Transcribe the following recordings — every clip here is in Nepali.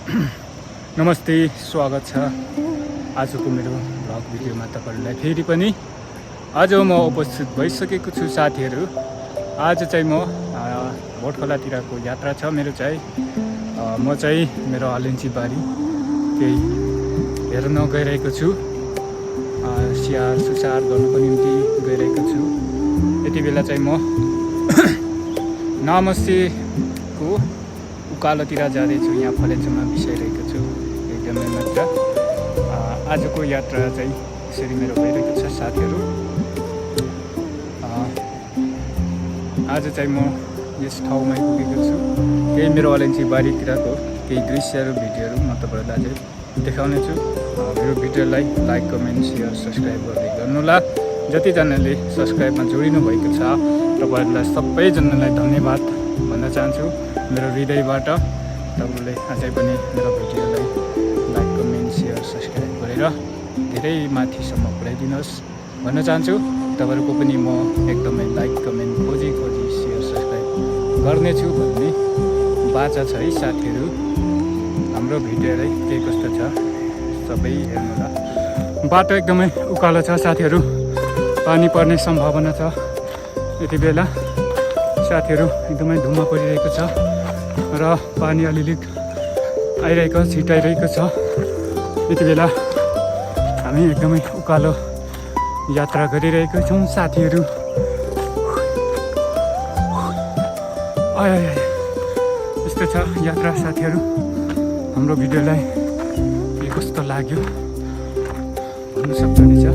नमस्ते, स्वागत छ आजको मेरो भ्लग भिडियोमा तपाईहरुलाई फेरि पनि। आज म उपस्थित भइसकेको छु साथीहरू। आज चाहिँ म भोटखोलातिरको यात्रा छ मेरो चाहिँ। म चाहिँ मेरो हलेन्ची बारी केही हेर्न गइरहेको छु। स्याहार सुसार गर्नको निम्ति गइरहेको छु। यति बेला चाहिँ म नामस्तेको उकालोतिर जाँदैछु। यहाँ फलेचुङमा बिसाइरहेको छु एकदमै मात्र। आजको यात्रा चाहिँ यसरी मेरो भइरहेको छ साथीहरू। आज चाहिँ म यस ठाउँमा पुगेको छु। केही मेरो हलेन्ची बारीतिरको केही दृश्यहरू भिडियोहरू म तपाईँहरूलाई चाहिँ देखाउने छु। मेरो भिडियोलाई लाइक कमेन्ट सेयर सब्सक्राइब गर्दै गर्नुहोला। जतिजनाले सब्सक्राइबमा जोडिनु भएको छ तपाईँहरूलाई सबैजनालाई धन्यवाद भन्न चाहन्छु मेरो हृदयबाट। तपाईँले अझै पनि मेरो भिडियोलाई लाइक कमेन्ट सेयर सब्सक्राइब गरेर धेरै माथिसम्म पुर्याइदिनुहोस् भन्न चाहन्छु। तपाईँहरूको पनि म एकदमै लाइक कमेन्ट खोजी सेयर सब्सक्राइब गर्नेछु भन्ने बाचा छ है साथीहरू। हाम्रो भिडियोलाई के कस्तो छ सबै हेर्नुहोला। बाटो एकदमै उकालो छ साथीहरू। पानी पर्ने सम्भावना छ यति बेला साथीहरू। एकदमै धुम्म परिरहेको छ र पानी अलिअलि आइरहेको छिटाइरहेको छ। यति बेला हामी एकदमै उकालो यात्रा गरिरहेका छौँ साथीहरू। यस्तो छ यात्रा साथीहरू। हाम्रो भिडियोलाई के कस्तो लाग्यो भन्नु सक्नुहुनेछ।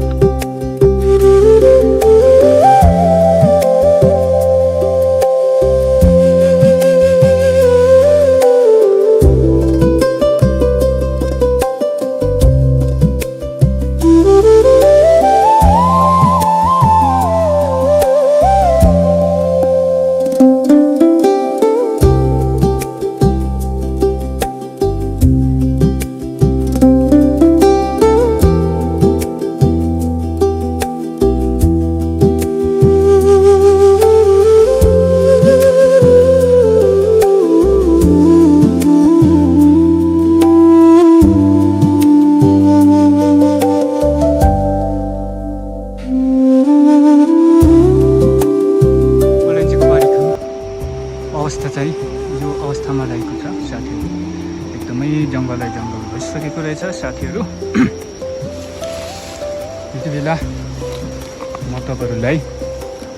अवस्था चाहिँ यो अवस्थामा रहेको छ साथीहरू। एकदमै जङ्गलै जङ्गल भइसकेको रहेछ साथीहरू। यति बेला म तपाईँहरूलाई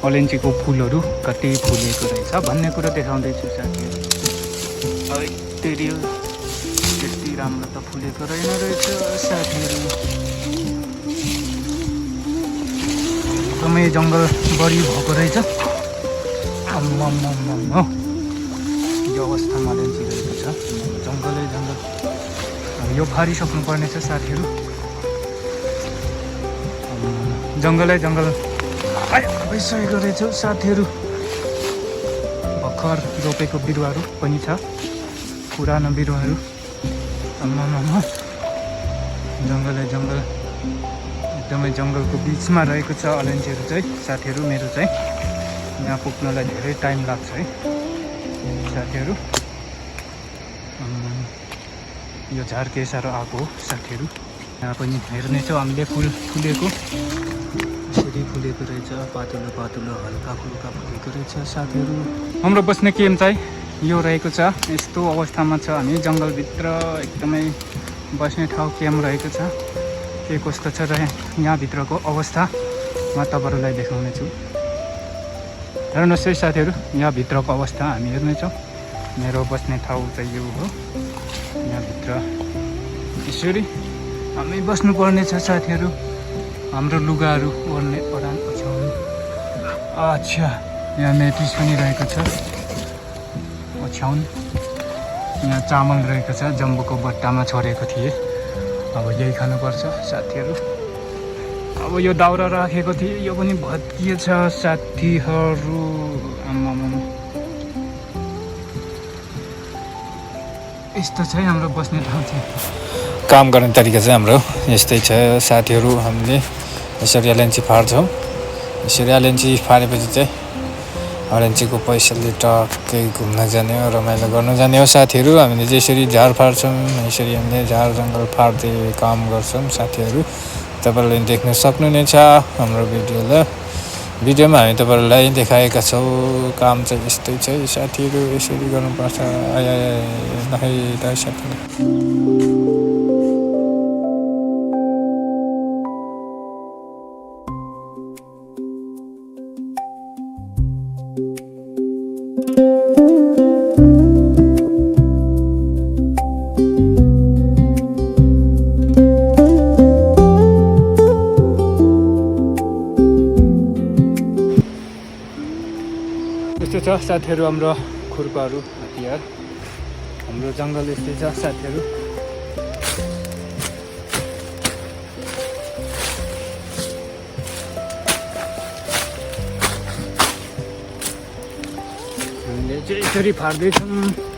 अलैँचीको फुलहरू कति फुलेको रहेछ भन्ने कुरा देखाउँदैछु साथीहरू। त्यति राम्रो त फुलेको रहेछ साथीहरू। एकदमै जङ्गल बढी भएको रहेछ। यो अवस्थामा अलैँची रहेको छ। जङ्गलै जङ्गल यो फारिसक्नु पर्ने छ साथीहरू। जङ्गलै जङ्गल भइसकेको रहेछ साथीहरू। भर्खर रोपेको बिरुवाहरू पनि छ, पुरानो बिरुवाहरू। जङ्गलै जङ्गल एकदमै जङ्गलको बिचमा रहेको छ अलैँचीहरू चाहिँ साथीहरू। मेरो चाहिँ यहाँ पुग्नलाई धेरै टाइम लाग्छ है साथीहरू। यो झार के साह्रो आएको हो साथीहरू। यहाँ पनि हेर्नेछौँ हामीले फुलेको यसरी फुलेको रहेछ। पातलो पातलो हल्का फुल्का फुलेको रहेछ साथीहरू। हाम्रो बस्ने केम चाहिँ यो रहेको छ। यस्तो अवस्थामा छ हामी जङ्गलभित्र। एकदमै बस्ने ठाउँ केम रहेको छ। के कस्तो छ र यहाँभित्रको अवस्था म तपाईँहरूलाई देखाउनेछु। हेर्नुहोस् है साथीहरू, यहाँभित्रको अवस्था हामी हेर्नेछौँ। मेरो बस्ने ठाउँ चाहिँ यो हो। यहाँभित्र यसरी हामी बस्नुपर्ने छ साथीहरू। हाम्रो लुगाहरू ओछ्याउनु। अच्छा, यहाँ मेटिस पनि रहेको छ ओछ्याउनु। यहाँ चामल रहेको छ, जम्बुको बट्टामा छोडेको थिएँ। अब यही खानुपर्छ साथीहरू। अब यो दाउरा राखेको थिएँ, यो पनि भत्किएछ साथीहरू। यस्तो छ हाम्रो बस्ने ठाउँ चाहिँ। काम गर्ने तरिका चाहिँ हाम्रो यस्तै छ साथीहरू। हामीले यसरी अलैँची फाड्छौँ। यसरी अलैँची फाडेपछि चाहिँ हरेन्चीको पैसाले टक्कै घुम्न जाने हो, रमाइलो गर्न जाने हो साथीहरू। हामीले यसरी झार फाड्छौँ, यसरी हामीले झार जङ्गल फाड्दै काम गर्छौँ साथीहरू। तपाईँहरूले देख्न सक्नुहुनेछ हाम्रो भिडियोमा हामी तपाईँहरूलाई देखाएका छौँ। काम चाहिँ यस्तै छ साथीहरू, यसरी गर्नुपर्छ। साथीहरू यस्तो छ साथीहरू हाम्रो खुर्पाहरू, हतियार। हाम्रो जङ्गल यस्तै छ साथीहरू। हामीले चाहिँ यसरी फाड्दैछौँ।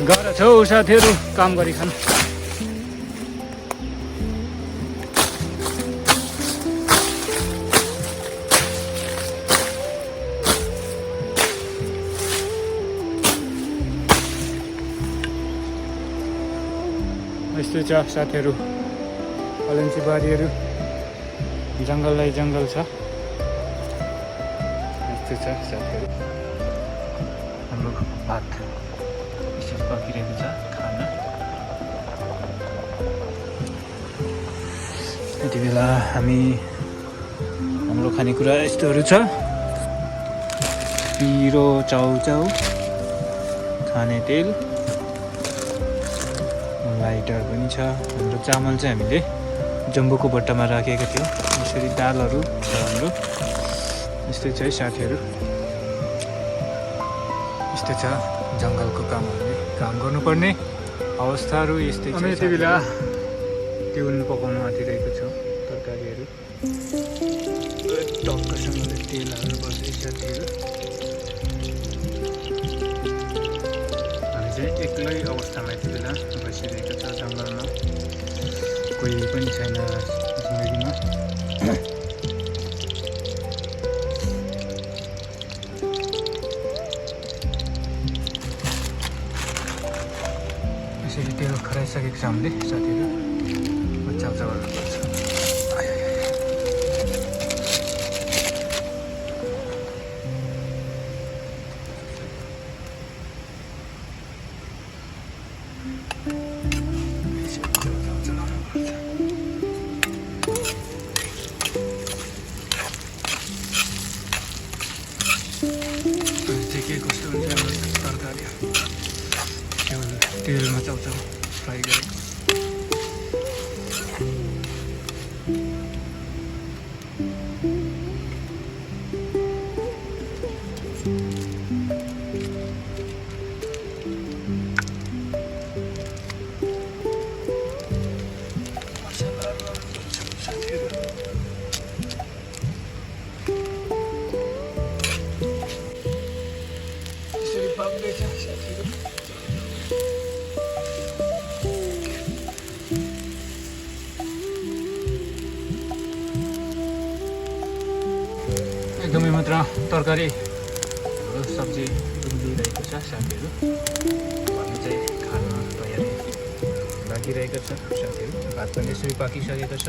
गएर छौ साथीहरू काम गरिखान। यस्तै छ साथीहरू, अलैँची बारीहरू, जङ्गलै जङ्गल छ। यस्तै छ साथीहरू। हाम्रो भात पकिरहेको छ खाना। यति बेला हाम्रो खानेकुरा यस्तोहरू छ। पिरो चाउचाउ, खाने तेल, लाइटर पनि छ। हाम्रो चामल चाहिँ हामीले जम्बोको बट्टामा राखेका थियौँ। यसरी दालहरू छ हाम्रो। यस्तै छ है साथीहरू, यस्तै छ जङ्गलको कामहरूले काम गर्नुपर्ने अवस्थाहरू यस्तै छ। यति बेला तिउन पकाउन आँटिरहेको छ, तरकारीहरू टक्कसँगले तेल हाल्नुपर्छ साथीहरू। हामी चाहिँ एक्लै अवस्थामा यति बेला बसिरहेको छ जङ्गलमा, कोही पनि छैन जिन्दगीमा। यसरी तेल खराइसकेको छ हामीले साथीहरू। चाउचाउ गर्नुपर्छ। के कस्तो हुन्छ हाम्रो तरकारी, तेलमा चाउचाउ फ्राई गरेको। एकदमै मात्र तरकारी सब्जी दुधिरहेको छ साथीहरू। हामी चाहिँ खाना तयारी लागिरहेको छ साथीहरू। भात पनि यसरी पाकिसकेको छ।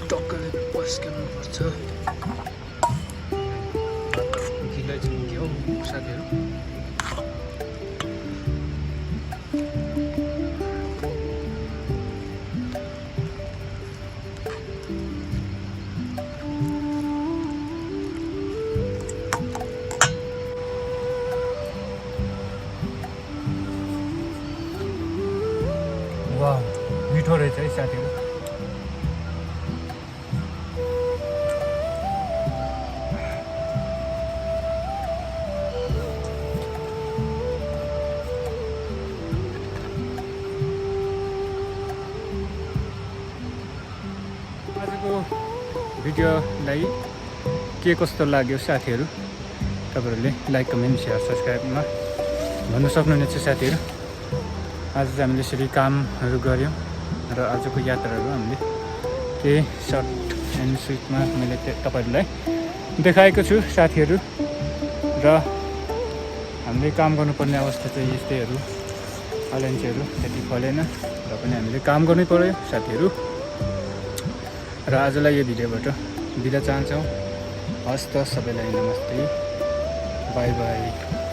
टक्कले पस्किनुपर्छ। गिलो चाहिँ के हो साथीहरू। वाह, मिठो रहेछ है साथीहरू। आजको भिडियोलाई के कस्तो लाग्यो साथीहरू तपाईँहरूले लाइक कमेन्ट सेयर सब्सक्राइबमा भन्नु सक्नुहुनेछ साथीहरू। आज चाहिँ हामीले यसरी कामहरू गऱ्यौँ र आजको यात्राहरू हामीले केही सर्ट एन्ड स्विटमा मैले तपाईँहरूलाई देखाएको छु साथीहरू। र हामीले काम गर्नुपर्ने अवस्था चाहिँ यस्तैहरू अलैँचीहरू त्यति फलेन र पनि हामीले काम गर्नै पर्यो साथीहरू। र आजलाई यो भिडियोबाट बिदा चाहन्छौँ। हस् त सबैलाई नमस्ते, बाई बाई।